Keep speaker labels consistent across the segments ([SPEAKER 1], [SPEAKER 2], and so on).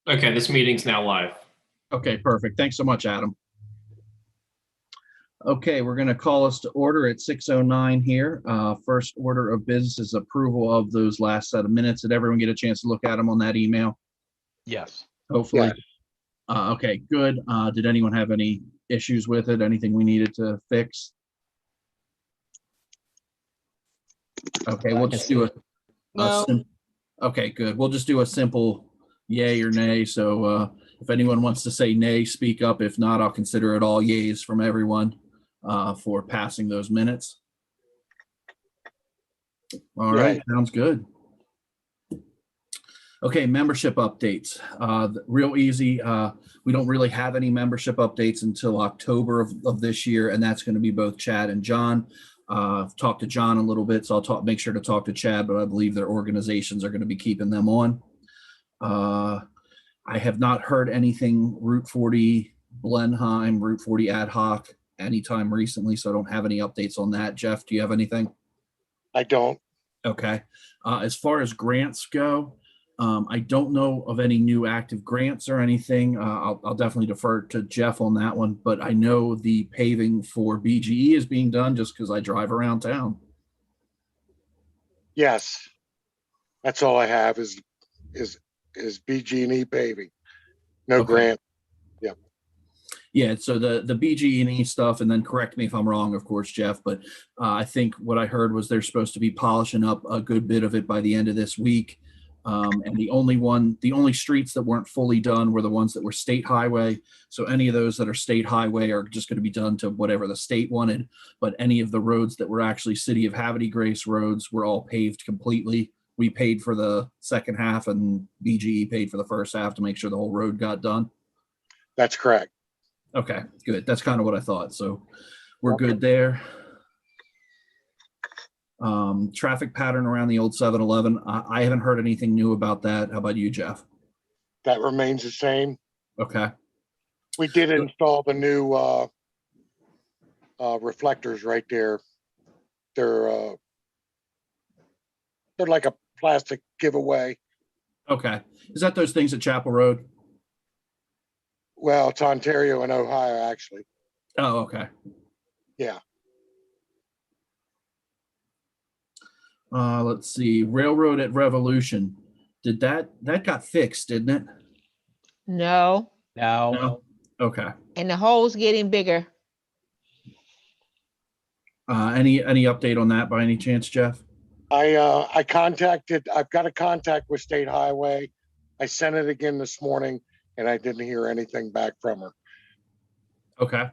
[SPEAKER 1] Okay, this meeting's now live.
[SPEAKER 2] Okay, perfect. Thanks so much, Adam. Okay, we're going to call us to order at 6:09 here. First order of business is approval of those last set of minutes. Did everyone get a chance to look at them on that email?
[SPEAKER 3] Yes.
[SPEAKER 2] Hopefully.
[SPEAKER 3] Yes.
[SPEAKER 2] Okay, good. Did anyone have any issues with it? Anything we needed to fix? Okay, we'll just do
[SPEAKER 4] No.
[SPEAKER 2] okay, good. We'll just do a simple yay or nay. So if anyone wants to say nay, speak up. If not, I'll consider it all yays from everyone for passing those minutes. All right, sounds good. Okay, membership updates. Real easy. We don't really have any membership updates until October of this year, and that's going to be both Chad and John. I've talked to John a little bit, so I'll make sure to talk to Chad, but I believe their organizations are going to be keeping them on. I have not heard anything Route 40 Blenheim, Route 40 ad hoc anytime recently, so I don't have any updates on that. Jeff, do you have anything?
[SPEAKER 5] I don't.
[SPEAKER 2] Okay. As far as grants go, I don't know of any new active grants or anything. I'll definitely defer to Jeff on that one, but I know the paving for BGE is being done just because I drive around town.
[SPEAKER 5] Yes, that's all I have is BG&E paving. No
[SPEAKER 2] Okay.
[SPEAKER 5] grant.
[SPEAKER 2] Yeah, so the BG&E stuff, and then correct me if I'm wrong, of course, Jeff, but I think what I heard was they're supposed to be polishing up a good bit of it by the end of this week. And the only streets that weren't fully done were the ones that were state highway. So any of those that are state highway are just going to be done to whatever the state wanted. But any of the roads that were actually City of Havre de Grace roads were all paved completely. We paid for the second half and BGE paid for the first half to make sure the whole road got done.
[SPEAKER 5] That's correct.
[SPEAKER 2] Okay, good. That's kind of what I thought. So we're good there. Traffic pattern around the old 7-Eleven. I haven't heard anything new about that. How about you, Jeff?
[SPEAKER 5] That remains the same.
[SPEAKER 2] Okay.
[SPEAKER 5] We did install the new reflectors right there. They're like a plastic giveaway.
[SPEAKER 2] Okay. Is that those things at Chapel Road?
[SPEAKER 5] Well, it's Ontario and Ohio, actually.
[SPEAKER 2] Oh, okay.
[SPEAKER 5] Yeah.
[SPEAKER 2] Let's see. Railroad at Revolution. Did that got fixed, didn't it?
[SPEAKER 4] No.
[SPEAKER 2] No. Okay.
[SPEAKER 4] And the hole's getting bigger.
[SPEAKER 2] Any update on that by any chance, Jeff?
[SPEAKER 5] I've got a contact with State Highway. I sent it again this morning and I didn't hear anything back from her.
[SPEAKER 2] Okay.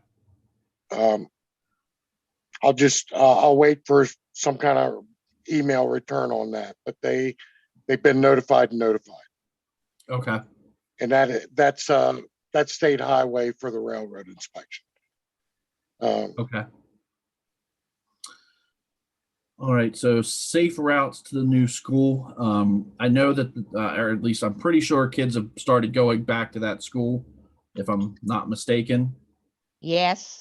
[SPEAKER 5] I'll wait for some kind of email return on that, but they've been notified.
[SPEAKER 2] Okay.
[SPEAKER 5] And that's State Highway for the railroad inspection.
[SPEAKER 2] Okay. All right. So safe routes to the new school. I know that, or at least I'm pretty sure kids have started going back to that school, if I'm not mistaken.
[SPEAKER 4] Yes.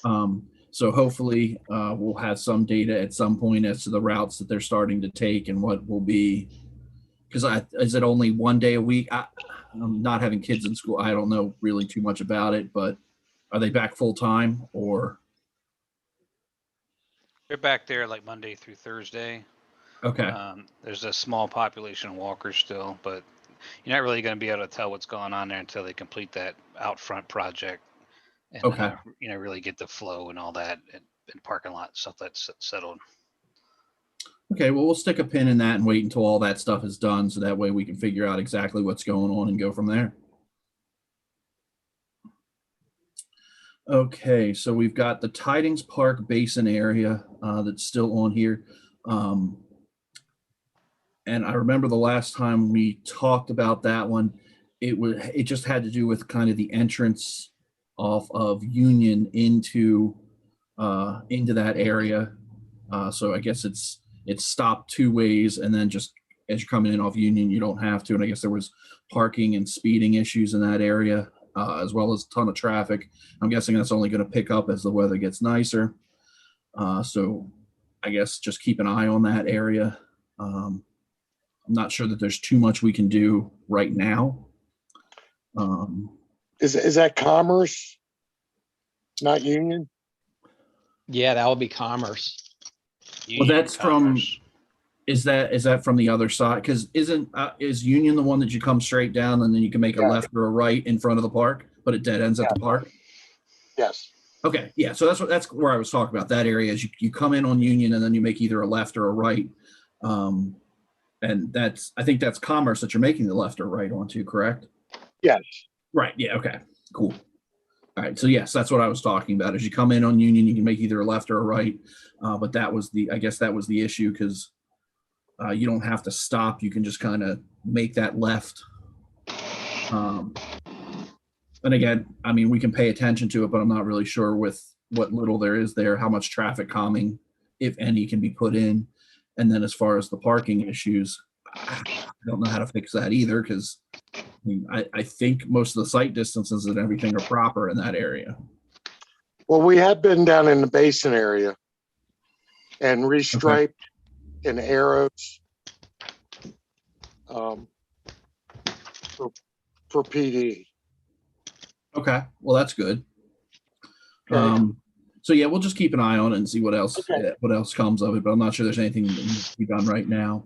[SPEAKER 2] So hopefully we'll have some data at some point as to the routes that they're starting to take and what will be, because is it only one day a week? I'm not having kids in school. I don't know really too much about it, but are they back full time or?
[SPEAKER 3] They're back there like Monday through Thursday.
[SPEAKER 2] Okay.
[SPEAKER 3] There's a small population of walkers still, but you're not really going to be able to tell what's going on there until they complete that out front project and
[SPEAKER 2] Okay.
[SPEAKER 3] really get the flow and all that and parking lot stuff that's settled.
[SPEAKER 2] Okay, well, we'll stick a pin in that and wait until all that stuff is done, so that way we can figure out exactly what's going on and go from there. Okay, so we've got the Tidings Park Basin area that's still on here. And I remember the last time we talked about that one, it just had to do with kind of the entrance off of Union into that area. So I guess it's stopped two ways, and then just as you're coming in off Union, you don't have to. And I guess there was parking and speeding issues in that area, as well as a ton of traffic. I'm guessing that's only going to pick up as the weather gets nicer. So I guess just keep an eye on that area. I'm not sure that there's too much we can do right now.
[SPEAKER 5] Is that Commerce? Not Union?
[SPEAKER 1] Yeah, that would be Commerce.
[SPEAKER 3] Union
[SPEAKER 2] that's from-
[SPEAKER 3] Commerce.
[SPEAKER 2] Is that from the other side? Because is Union the one that you come straight down and then you can make a
[SPEAKER 5] Yeah.
[SPEAKER 2] left or a right in front of the park, but it dead ends at the park?
[SPEAKER 5] Yes.
[SPEAKER 2] Okay, yeah. So that's where I was talking about. That area is you come in on Union and then you make either a left or a right. And I think that's Commerce that you're making the left or right onto, correct?
[SPEAKER 5] Yes.
[SPEAKER 2] Right. Yeah. Okay. Cool. All right. So yes, that's what I was talking about. As you come in on Union, you can make either a left or a right. But I guess that was the issue because you don't have to stop. You can just kind of make that left. And again, I mean, we can pay attention to it, but I'm not really sure with what little there is there, how much traffic calming, if any, can be put in. And then as far as the parking issues, I don't know how to fix that either because I think most of the site distances and everything are proper in that area.
[SPEAKER 5] Well, we have been down in the basin area and restriped in arrows for PD.
[SPEAKER 2] Okay, well that's good.
[SPEAKER 5] Okay.
[SPEAKER 2] So yeah, we'll just keep an eye on it and see what else
[SPEAKER 5] Okay.
[SPEAKER 2] what else comes of it. But I'm not sure there's anything that needs to be done right now.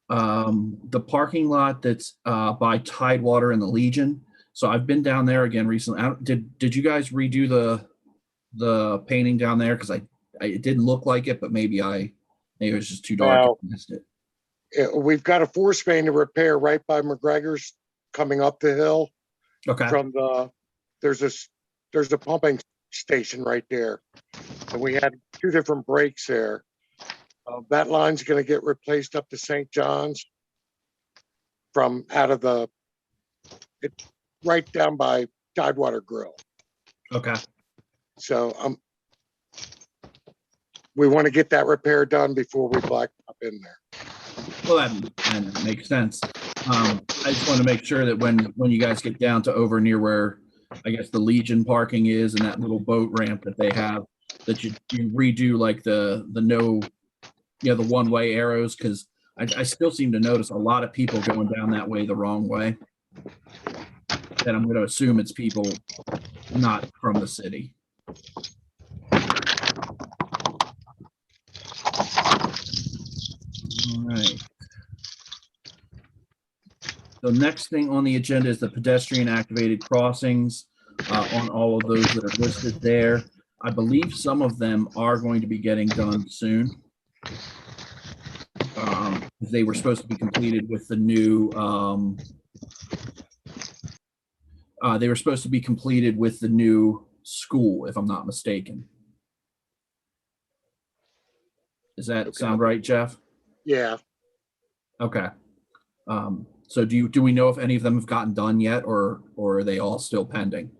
[SPEAKER 2] The parking lot that's by Tidewater and the Legion. So I've been down there again recently. Did you guys redo the painting down there? Because it didn't look like it, but maybe it was just too dark.
[SPEAKER 5] No.
[SPEAKER 2] I missed it.
[SPEAKER 5] We've got a force main to repair right by McGregor's coming up the hill
[SPEAKER 2] Okay.
[SPEAKER 5] from there's a pumping station right there. And we had two different breaks there. That line's going to get replaced up to St. John's from right down by Tidewater Grill.
[SPEAKER 2] Okay.
[SPEAKER 5] So we want to get that repair done before we black up in there.
[SPEAKER 2] Well, that makes sense. I just want to make sure that when you guys get down to over near where I guess the Legion parking is and that little boat ramp that they have, that you redo like the the one-way arrows, because I still seem to notice a lot of people going down that way the wrong way. And I'm going to assume it's people not from the city. All right. So next thing on the agenda is the pedestrian activated crossings on all of those that are listed there. I believe some of them are going to be getting done soon. They were supposed to be completed with the new school, if I'm not mistaken. Does that sound right, Jeff?
[SPEAKER 5] Yeah.
[SPEAKER 2] Okay. So do we know if any of them have gotten done yet, or are they all still pending?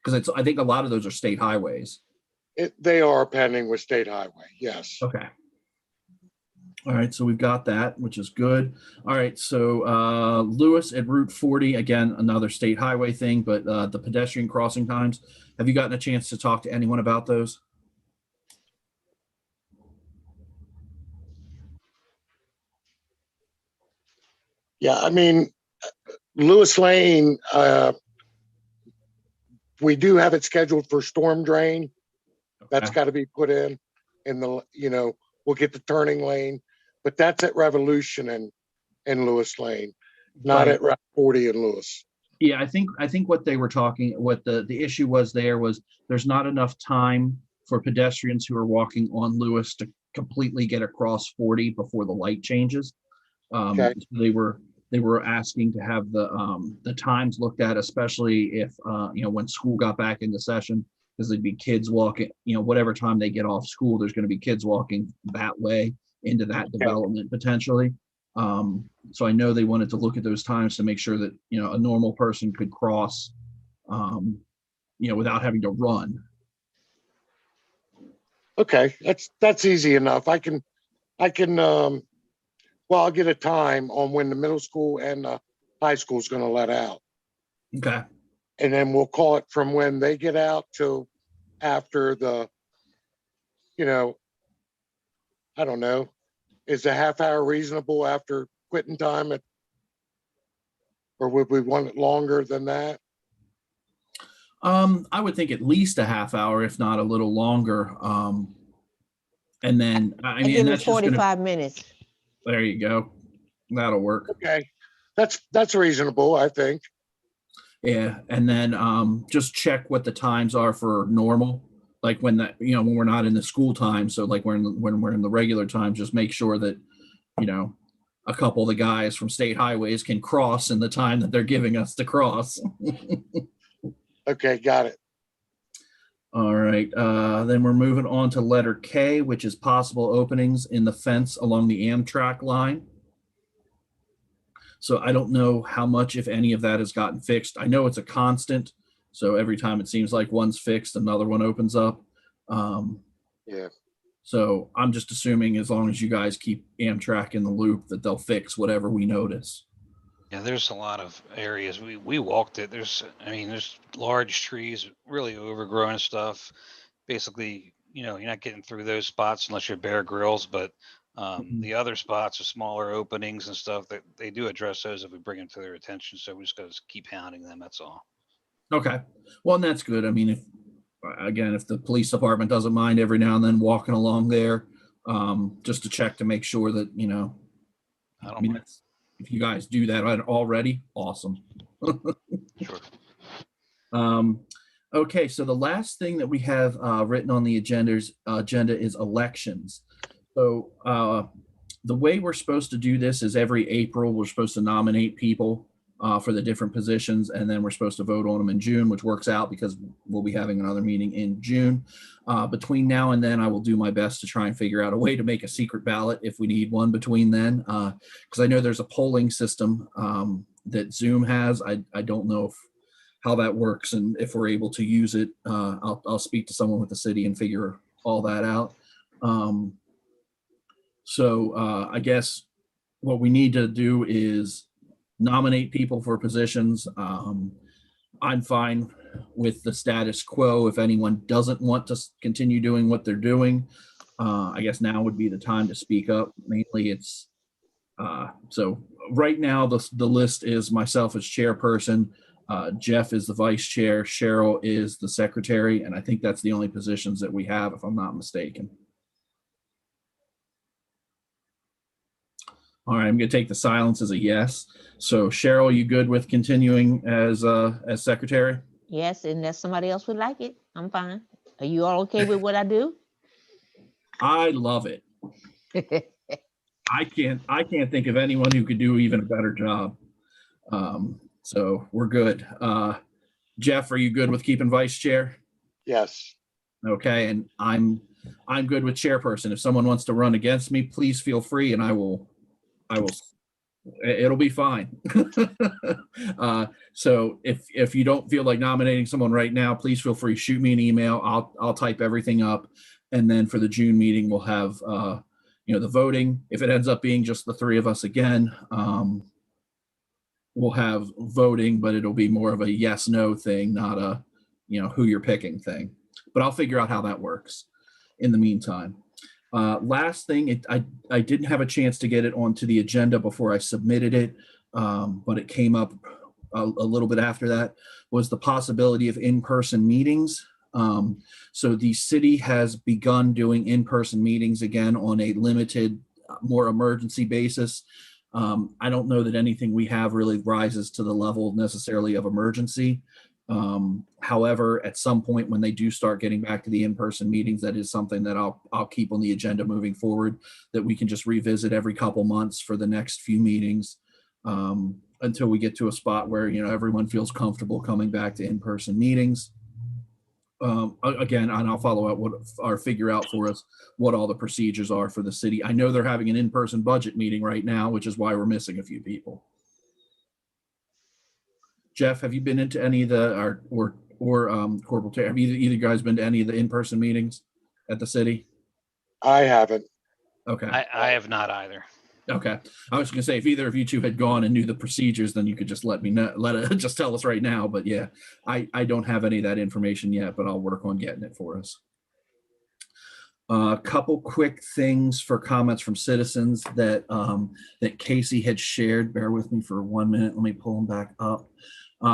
[SPEAKER 2] Because I think a lot of those are state highways.
[SPEAKER 5] They are pending with State Highway. Yes.
[SPEAKER 2] Okay. All right, so we've got that, which is good. All right, so Lewis at Route 40, again, another state highway thing, but the pedestrian crossing times, have you gotten a chance to talk to anyone about those?
[SPEAKER 5] Yeah, I mean, Lewis Lane, we do have it scheduled for storm drain. That's
[SPEAKER 2] Okay.
[SPEAKER 5] got to be put in we'll get the turning lane, but that's at Revolution and Lewis Lane, not
[SPEAKER 2] Right.
[SPEAKER 5] at Route 40 in Lewis.
[SPEAKER 2] Yeah, I think what they were talking, what the issue was there was there's not enough time for pedestrians who are walking on Lewis to completely get across 40 before the light changes.
[SPEAKER 5] Okay.
[SPEAKER 2] So they were asking to have the times looked at, especially if when school got back into session, because there'd be kids walking, whatever time they get off school, there's going to be kids walking that way into that development potentially. So I know they wanted to look at those times to make sure that a normal person could cross without having to run.
[SPEAKER 5] Okay, that's easy enough. I can I'll get a time on when the middle school and the high school is going to let out.
[SPEAKER 2] Okay.
[SPEAKER 5] And then we'll call it from when they get out to after the, I don't know, is a half hour reasonable after quitting time or would we want it longer than that?
[SPEAKER 2] I would think at least a half hour, if not a little longer. And then, I
[SPEAKER 4] I
[SPEAKER 2] mean,
[SPEAKER 4] give
[SPEAKER 2] and
[SPEAKER 4] it
[SPEAKER 2] that's just gonna,
[SPEAKER 4] 45 minutes.
[SPEAKER 2] there you go. That'll work.
[SPEAKER 5] Okay, that's reasonable, I think.
[SPEAKER 2] Yeah, and then just check what the times are for normal, like when that, you know, when we're not in the school time. So like when we're in the regular time, just make sure that, you know, a couple of the guys from state highways can cross in the time that they're giving us to cross.
[SPEAKER 5] Okay, got it.
[SPEAKER 2] All right, then we're moving on to letter K, which is possible openings in the fence along the Amtrak line. So I don't know how much, if any, of that has gotten fixed. I know it's a constant. So every time it seems like one's fixed, another one opens up.
[SPEAKER 5] Yeah,
[SPEAKER 2] So I'm just assuming as long as you guys keep Amtrak in the loop that they'll fix whatever we notice.
[SPEAKER 3] Yeah, there's a lot of areas. We walked it. There's large trees, really overgrown and stuff. Basically, you're not getting through those spots unless you're Bear Grylls, but the other spots are smaller openings and stuff that they do address those if we bring them to their attention. So we just got to keep hounding them. That's all.
[SPEAKER 2] Okay. Well, and that's good. I mean, if the police department doesn't mind every now and then walking along there, just to check to make sure that,
[SPEAKER 3] I
[SPEAKER 2] I
[SPEAKER 3] don't
[SPEAKER 2] mean,
[SPEAKER 3] mind.
[SPEAKER 2] if you guys do that already, awesome.
[SPEAKER 3] Sure.
[SPEAKER 2] Okay, so the last thing that we have written on the agenda is elections. So the way we're supposed to do this is every April, we're supposed to nominate people for the different positions, and then we're supposed to vote on them in June, which works out because we'll be having another meeting in June. Between now and then, I will do my best to try and figure out a way to make a secret ballot if we need one between then, because I know there's a polling system that Zoom has. I don't know how that works and if we're able to use it. I'll speak to someone with the city and figure all that out. So I guess what we need to do is nominate people for positions. I'm fine with the status quo. If anyone doesn't want to continue doing what they're doing, I guess now would be the time to speak up. Mainly it's, so right now the list is myself as chairperson, Jeff is the vice chair, Cheryl is the secretary, and I think that's the only positions that we have, if I'm not mistaken. All right, I'm going to take the silence as a yes. So Cheryl, you good with continuing as secretary?
[SPEAKER 4] Yes, unless somebody else would like it, I'm fine. Are you all okay with what I do?
[SPEAKER 2] I love it. I can't think of anyone who could do even a better job. So we're good. Jeff, are you good with keeping vice chair?
[SPEAKER 5] yes.
[SPEAKER 2] Okay, and I'm good with chairperson. If someone wants to run against me, please feel free, and I will. It'll be fine. So if you don't feel like nominating someone right now, please feel free. Shoot me an email. I'll type everything up, and then for the June meeting, we'll have the voting. If it ends up being just the three of us again, we'll have voting, but it'll be more of a yes no thing, not a who you're picking thing. But I'll figure out how that works in the meantime. Last thing, I didn't have a chance to get it onto the agenda before I submitted it, but it came up a little bit after that, was the possibility of in-person meetings. So the city has begun doing in-person meetings again on a limited, more emergency basis. I don't know that anything we have really rises to the level necessarily of emergency. However, at some point when they do start getting back to the in-person meetings, that is something that I'll keep on the agenda moving forward, that we can just revisit every couple months for the next few meetings, until we get to a spot where, everyone feels comfortable coming back to in-person meetings. Again, and I'll follow up figure out for us what all the procedures are for the city. I know they're having an in-person budget meeting right now, which is why we're missing a few people. Jeff, have you been into any of the, or Corporal Terry, have either guys been to any of the in-person meetings at the city?
[SPEAKER 5] I haven't.
[SPEAKER 2] Okay.
[SPEAKER 3] I have not either.
[SPEAKER 2] Okay. I was gonna say, if either of you two had gone and knew the procedures, then you could just let me know, just tell us right now. But yeah, I don't have any of that information yet, but I'll work on getting it for us. A couple quick things for comments from citizens that Casey had shared. Bear with me for 1 minute. Let me pull them back up.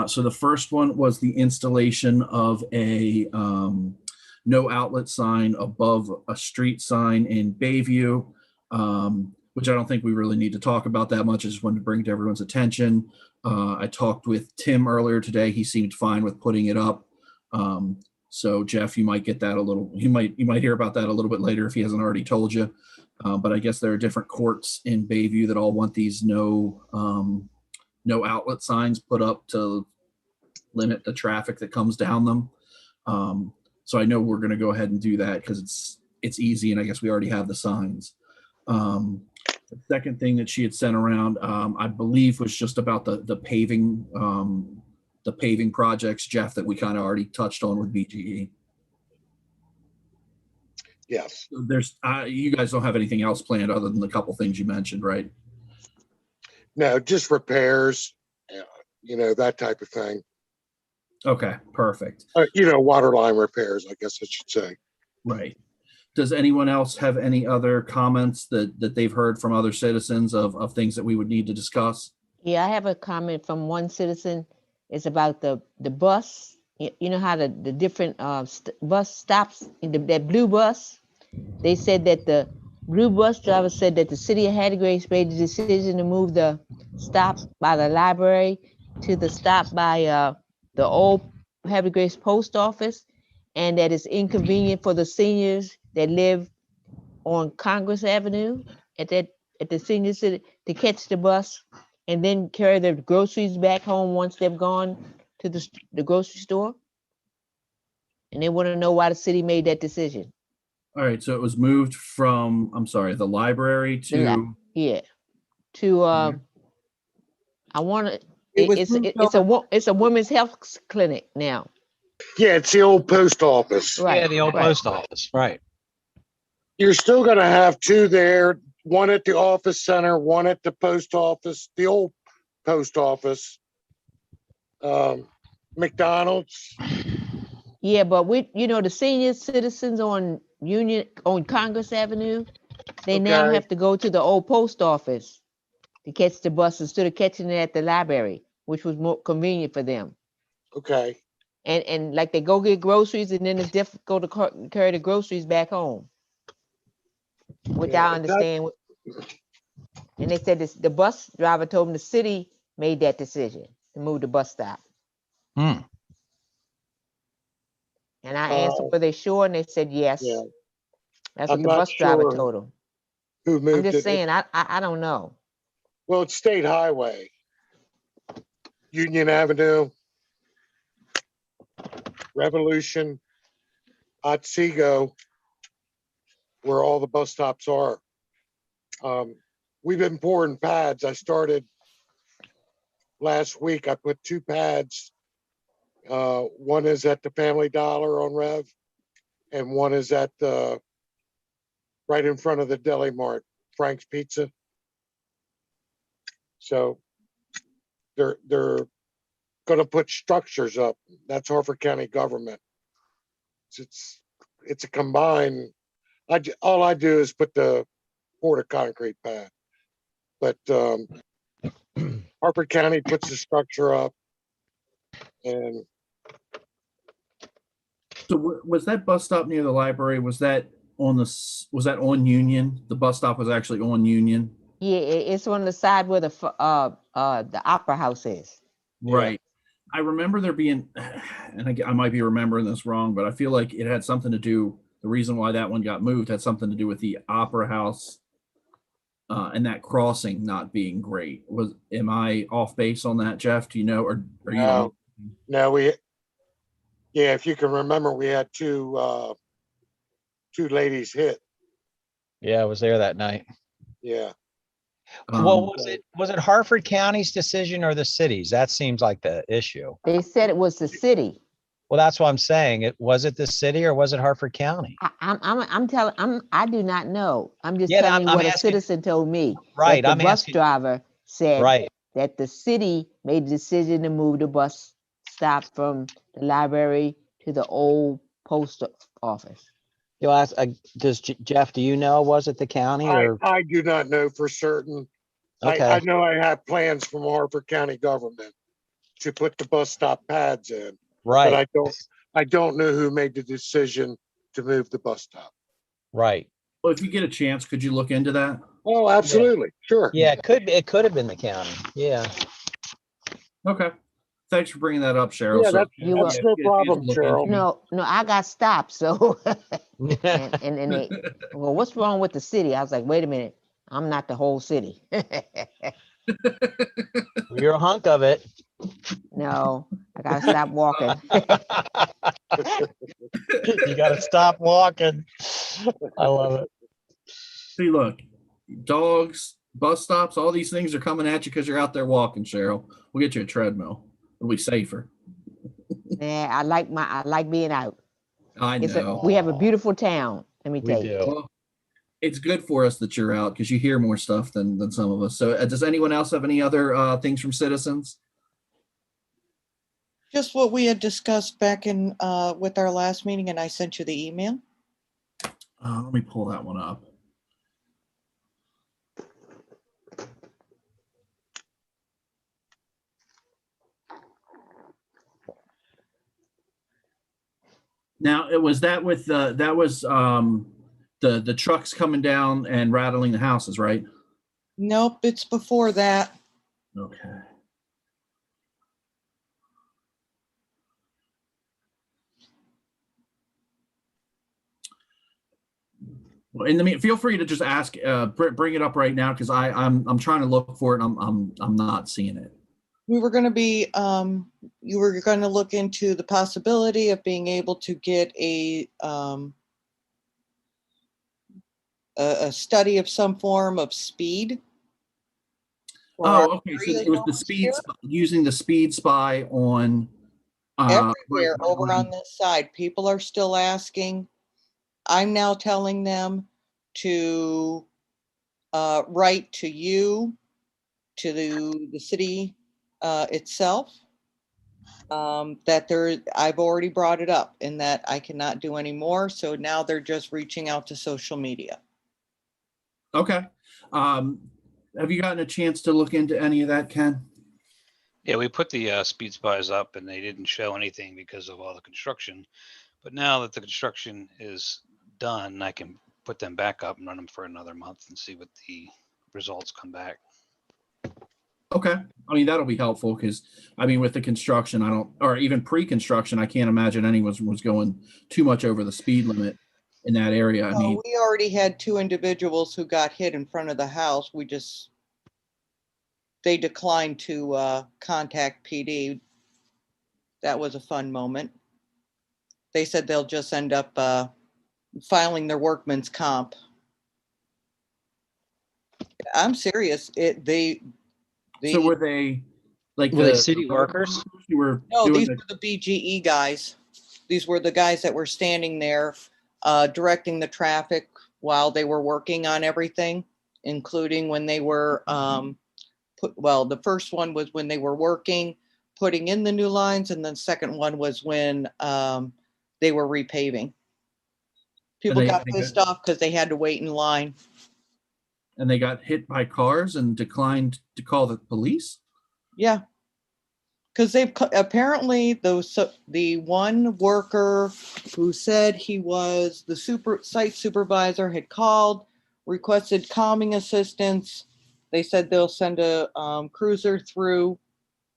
[SPEAKER 2] So the first one was the installation of a no outlet sign above a street sign in Bayview, which I don't think we really need to talk about that much. I just wanted to bring to everyone's attention. I talked with Tim earlier today. He seemed fine with putting it up. So Jeff, you might get that a little, you might hear about that a little bit later if he hasn't already told you. But I guess there are different courts in Bayview that all want these no outlet signs put up to limit the traffic that comes down them. So I know we're going to go ahead and do that because it's easy, and I guess we already have the signs. The second thing that she had sent around, I believe, was just about the paving projects, Jeff, that we kind of already touched on with BGE.
[SPEAKER 5] Yes.
[SPEAKER 2] There's you guys don't have anything else planned other than the couple things you mentioned, right?
[SPEAKER 5] No, just repairs, that type of thing.
[SPEAKER 2] Okay, perfect.
[SPEAKER 5] Water line repairs, I guess I should say.
[SPEAKER 2] Right. Does anyone else have any other comments that they've heard from other citizens of things that we would need to discuss?
[SPEAKER 4] Yeah, I have a comment from one citizen. It's about the bus. You know how the different bus stops, that blue bus? They said that the blue bus driver said that the city of Hatter Grace made the decision to move the stop by the library to the stop by the old Hatter Grace post office, and that it's inconvenient for the seniors that live on Congress Avenue at the senior city to catch the bus and then carry their groceries back home once they've gone to the grocery store. And they want to know why the city made that decision.
[SPEAKER 2] All right, so it was moved from, I'm sorry, the library to,
[SPEAKER 4] Yeah, to I want to.
[SPEAKER 2] It was
[SPEAKER 4] It's a women's health clinic now.
[SPEAKER 5] Yeah, it's the old post office.
[SPEAKER 4] Right.
[SPEAKER 1] Yeah, the old
[SPEAKER 4] right.
[SPEAKER 1] post office, right.
[SPEAKER 5] You're still going to have two there, one at the office center, one at the post office, the old post office. McDonald's.
[SPEAKER 4] Yeah, but the senior citizens on Congress Avenue, they now
[SPEAKER 5] Okay.
[SPEAKER 4] have to go to the old post office to catch the bus instead of catching it at the library, which was more convenient for them.
[SPEAKER 5] Okay.
[SPEAKER 4] And like they go get groceries, and then it's difficult to carry the groceries back home, which
[SPEAKER 5] Yeah,
[SPEAKER 4] I understand. And they said the bus driver told them the city made that decision to move the bus stop.
[SPEAKER 1] Hmm.
[SPEAKER 4] And I asked them, were they sure? And they said yes.
[SPEAKER 5] Yeah.
[SPEAKER 4] That's what
[SPEAKER 5] I'm
[SPEAKER 4] the
[SPEAKER 5] not
[SPEAKER 4] bus driver
[SPEAKER 5] sure
[SPEAKER 4] told them.
[SPEAKER 5] Who moved
[SPEAKER 4] I'm just
[SPEAKER 5] it?
[SPEAKER 4] saying, I don't know.
[SPEAKER 5] Well, it's State Highway. Union Avenue, Revolution, Otsego, where all the bus stops are. We've been pouring pads. I started last week. I put 2 pads. One is at the Family Dollar on Rev, and one is at the right in front of the Deli Mart, Frank's Pizza. So they're going to put structures up. That's Harford County government. It's a combined. All I do is pour the concrete pad, but Harford County puts the structure up. And
[SPEAKER 2] so was that bus stop near the library? Was that on Union? The bus stop was actually on Union?
[SPEAKER 4] Yeah, it's on the side where the Opera House is.
[SPEAKER 2] Right. I remember there being, and I might be remembering this wrong, but I feel like it had something to do, the reason why that one got moved had something to do with the Opera House and that crossing not being great. Am I off base on that, Jeff? Do you know, or you know?
[SPEAKER 5] no, if you can remember, we had two ladies hit.
[SPEAKER 1] Yeah, I was there that night.
[SPEAKER 5] Yeah.
[SPEAKER 1] Well, was it Harford County's decision or the city's? That seems like the issue.
[SPEAKER 4] They said it was the city.
[SPEAKER 1] Well, that's what I'm saying. Was it the city or was it Harford County?
[SPEAKER 4] I do not know. I'm just
[SPEAKER 1] Yeah,
[SPEAKER 4] telling you
[SPEAKER 1] I'm
[SPEAKER 4] what a
[SPEAKER 1] asking-
[SPEAKER 4] citizen told me.
[SPEAKER 1] Right,
[SPEAKER 4] That
[SPEAKER 1] I'm
[SPEAKER 4] the bus
[SPEAKER 1] asking-
[SPEAKER 4] driver said
[SPEAKER 1] Right.
[SPEAKER 4] that the city made the decision to move the bus stop from the library to the old post office.
[SPEAKER 1] You'll ask, does Jeff, do you know, was it the county or?
[SPEAKER 5] I do not know for certain.
[SPEAKER 1] Okay.
[SPEAKER 5] I know I have plans from Harford County government. to put the bus stop pads in. But
[SPEAKER 1] Right,
[SPEAKER 5] I don't know who made the decision to move the bus stop.
[SPEAKER 1] right.
[SPEAKER 2] Well, if you get a chance, could you look into that?
[SPEAKER 5] Oh, absolutely. Sure.
[SPEAKER 1] Yeah, it could have been the county. Yeah.
[SPEAKER 2] Okay. Thanks for bringing that up, Cheryl.
[SPEAKER 5] Yeah,
[SPEAKER 2] So,
[SPEAKER 5] that's
[SPEAKER 4] You
[SPEAKER 5] that's
[SPEAKER 4] are-
[SPEAKER 5] no
[SPEAKER 2] if you get a chance to
[SPEAKER 5] problem,
[SPEAKER 2] look
[SPEAKER 5] Cheryl.
[SPEAKER 2] into it.
[SPEAKER 4] No, I got stopped. So, and they, well, what's wrong with the city? I was like, wait a minute, I'm not the whole city.
[SPEAKER 1] You're a hunk of it.
[SPEAKER 4] No, I gotta stop walking.
[SPEAKER 1] You gotta stop walking. I love it.
[SPEAKER 2] See, look, dogs, bus stops, all these things are coming at you because you're out there walking, Cheryl. We'll get you a treadmill. It'll be safer.
[SPEAKER 4] Yeah, I like being out.
[SPEAKER 2] I know.
[SPEAKER 4] We have a beautiful town. Let me
[SPEAKER 1] We
[SPEAKER 4] tell you.
[SPEAKER 1] do.
[SPEAKER 2] Well, it's good for us that you're out because you hear more stuff than some of us. So, does anyone else have any other things from citizens?
[SPEAKER 6] Just what we had discussed back in, with our last meeting, and I sent you the email.
[SPEAKER 2] Let me pull that one up. Now, it was that with that was the trucks coming down and rattling the houses, right?
[SPEAKER 6] Nope, it's before that.
[SPEAKER 2] Okay. Well, in the mean, feel free to just ask, bring it up right now because I'm trying to look for it. And I'm not seeing it.
[SPEAKER 6] We were gonna be, you were gonna look into the possibility of being able to get a study of some form of speed. for our
[SPEAKER 2] Oh, okay. So
[SPEAKER 6] area
[SPEAKER 2] it was the
[SPEAKER 6] zones
[SPEAKER 2] speed
[SPEAKER 6] here.
[SPEAKER 2] using the speed spy on
[SPEAKER 6] Everywhere
[SPEAKER 2] right
[SPEAKER 6] over
[SPEAKER 2] on-
[SPEAKER 6] on this side, people are still asking. I'm now telling them to write to you, to the city itself, that I've already brought it up and that I cannot do any more. So now they're just reaching out to social media.
[SPEAKER 2] Okay. Have you gotten a chance to look into any of that, Ken?
[SPEAKER 3] Yeah, we put the speed spies up and they didn't show anything because of all the construction. But now that the construction is done, I can put them back up and run them for another month and see what the results come back.
[SPEAKER 2] Okay. I mean, that'll be helpful because, I mean, with the construction, or even pre-construction, I can't imagine anyone was going too much over the speed limit in that area. I mean,
[SPEAKER 6] We already had 2 individuals who got hit in front of the house. They declined to contact PD. That was a fun moment. They said they'll just end up filing their workman's comp. I'm serious.
[SPEAKER 2] so were they like
[SPEAKER 1] Were they
[SPEAKER 2] the
[SPEAKER 1] city workers?
[SPEAKER 2] You were
[SPEAKER 6] No,
[SPEAKER 2] doing
[SPEAKER 6] these were the BGE guys. These were the guys that were standing there directing the traffic while they were working on everything, including when they were the first one was when they were working, putting in the new lines, and the second one was when they were repaving. People got pissed off because they had to wait in line.
[SPEAKER 2] and they got hit by cars and declined to call the police.
[SPEAKER 6] Yeah. Because apparently the one worker who said he was the site supervisor had called, requested calming assistance. They said they'll send a cruiser through,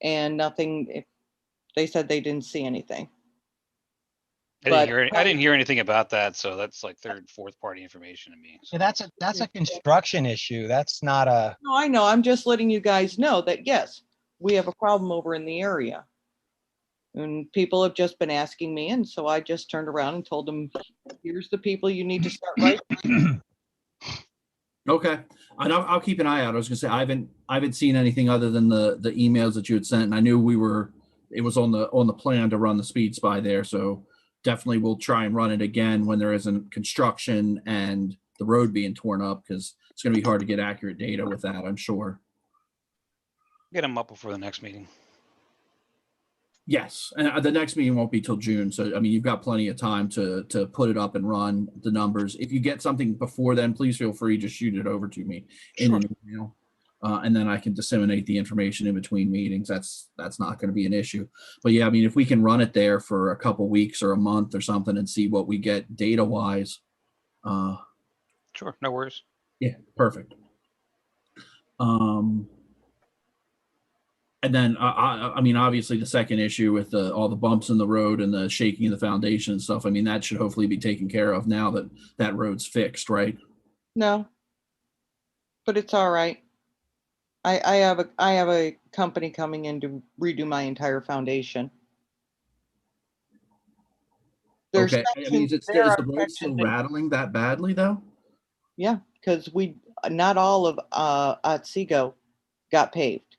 [SPEAKER 6] and nothing. They said they didn't see anything.
[SPEAKER 3] I didn't hear anything about that, so that's like third, fourth party information to me. So.
[SPEAKER 1] Yeah, that's a construction issue. That's not a.
[SPEAKER 6] No, I know. I'm just letting you guys know that yes, we have a problem over in the area. And people have just been asking me, and so I just turned around and told them, here's the people you need to start writing.
[SPEAKER 2] Okay, and I'll keep an eye out. I was gonna say I haven't seen anything other than the emails that you had sent, and I knew it was on the plan to run the speed spy there. So definitely we'll try and run it again when there isn't construction and the road being torn up because it's gonna be hard to get accurate data with that, I'm sure.
[SPEAKER 3] Get them up before the next meeting.
[SPEAKER 2] Yes, and the next meeting won't be till June, so I mean you've got plenty of time to put it up and run the numbers. If you get something before then, please feel free to shoot it over to me in an email. And then I can disseminate the information in between meetings. That's not going to be an issue. But yeah, I mean, if we can run it there for a couple weeks or a month or something and see what we get data wise.
[SPEAKER 3] Sure, no worries.
[SPEAKER 2] Yeah, perfect. And then I mean, obviously the second issue with all the bumps in the road and the shaking of the foundation and stuff, I mean, that should hopefully be taken care of now that that road's fixed, right?
[SPEAKER 6] No, but it's all right. I have a company coming in to redo my entire foundation. There's
[SPEAKER 2] Okay. I mean,
[SPEAKER 6] sections
[SPEAKER 2] is
[SPEAKER 6] there
[SPEAKER 2] the
[SPEAKER 6] are
[SPEAKER 2] road still
[SPEAKER 6] sections that-
[SPEAKER 2] rattling that badly though?
[SPEAKER 6] Yeah, because not all of Otsego got paved.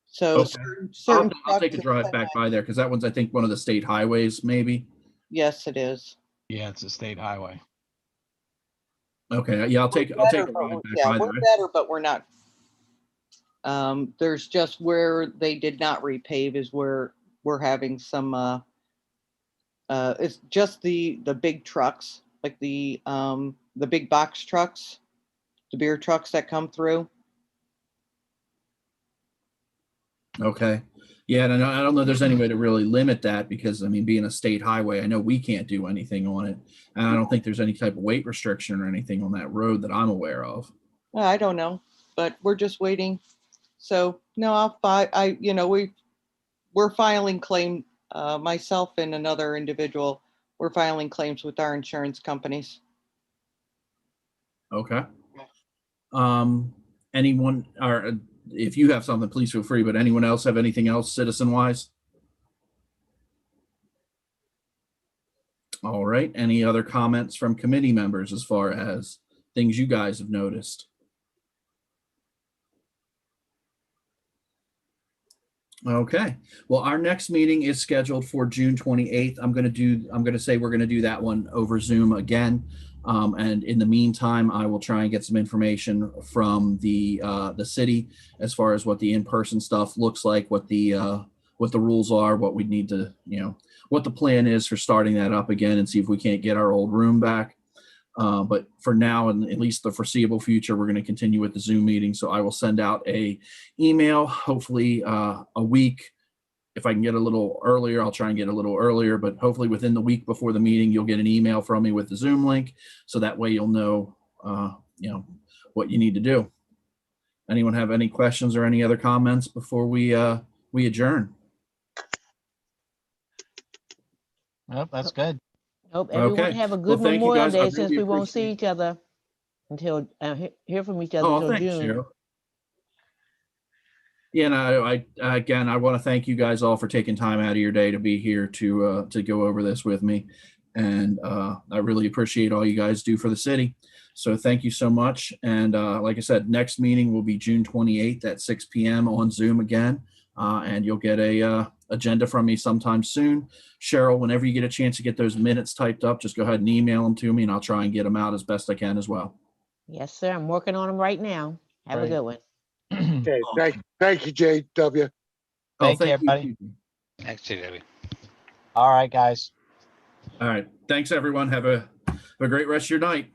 [SPEAKER 6] So
[SPEAKER 2] Okay.
[SPEAKER 6] certain
[SPEAKER 2] I'll take
[SPEAKER 6] trucks
[SPEAKER 2] a
[SPEAKER 6] and
[SPEAKER 2] drive back
[SPEAKER 6] semis-
[SPEAKER 2] by there because that one's, I think, one of the state highways, maybe.
[SPEAKER 6] Yes, it is.
[SPEAKER 1] Yeah, it's a state highway.
[SPEAKER 2] Okay. Yeah, I'll take a
[SPEAKER 6] Better,
[SPEAKER 2] drive
[SPEAKER 6] but
[SPEAKER 2] back
[SPEAKER 6] yeah,
[SPEAKER 2] by
[SPEAKER 6] we're
[SPEAKER 2] there.
[SPEAKER 6] better, but we're not. There's just where they did not repave is where we're having some. It's just the big trucks, like the big box trucks, the beer trucks that come through.
[SPEAKER 2] Okay. Yeah, and I don't know if there's any way to really limit that because, I mean, being a state highway, I know we can't do anything on it. And I don't think there's any type of weight restriction or anything on that road that I'm aware of.
[SPEAKER 6] Well, I don't know, but we're just waiting. So no, we're filing claim, myself and another individual, we're filing claims with our insurance companies.
[SPEAKER 2] Okay. Anyone, or if you have something, please feel free, but anyone else have anything else citizen wise? All right. Any other comments from committee members as far as things you guys have noticed? Okay. Well, our next meeting is scheduled for June 28th. I'm going to say we're going to do that one over Zoom again. And in the meantime, I will try and get some information from the city as far as what the in-person stuff looks like, what the rules are, what we need to, what the plan is for starting that up again and see if we can't get our old room back. But for now, and at least the foreseeable future, we're going to continue with the Zoom meeting. So I will send out a email, hopefully a week. If I can get a little earlier, I'll try and get a little earlier, but hopefully within the week before the meeting, you'll get an email from me with the Zoom link. So that way you'll know, what you need to do. Anyone have any questions or any other comments before we adjourn?
[SPEAKER 1] Nope, that's good.
[SPEAKER 4] Hope everyone
[SPEAKER 2] Okay.
[SPEAKER 4] have a
[SPEAKER 2] Well,
[SPEAKER 4] good
[SPEAKER 2] thank you,
[SPEAKER 4] Memorial
[SPEAKER 2] guys. I
[SPEAKER 4] Day since
[SPEAKER 2] really
[SPEAKER 4] we won't see
[SPEAKER 2] appreciate-
[SPEAKER 4] each other until hear from each other
[SPEAKER 2] Oh,
[SPEAKER 4] until
[SPEAKER 2] thanks,
[SPEAKER 4] June.
[SPEAKER 2] Cheryl. Yeah, and I again, I want to thank you guys all for taking time out of your day to be here to go over this with me, and I really appreciate all you guys do for the city. So thank you so much. And like I said, next meeting will be June 28th at 6 p.m. on Zoom again, and you'll get a agenda from me sometime soon. Cheryl, whenever you get a chance to get those minutes typed up, just go ahead and email them to me, and I'll try and get them out as best I can as well.
[SPEAKER 4] Yes, sir. I'm working on them right now. Have a
[SPEAKER 1] Right.
[SPEAKER 4] good one.
[SPEAKER 5] Okay, thank you, JW.
[SPEAKER 1] Thank you, everybody.
[SPEAKER 3] Thanks, Debbie.
[SPEAKER 1] All right, guys.
[SPEAKER 2] All right. Thanks, everyone. Have a great rest of your night.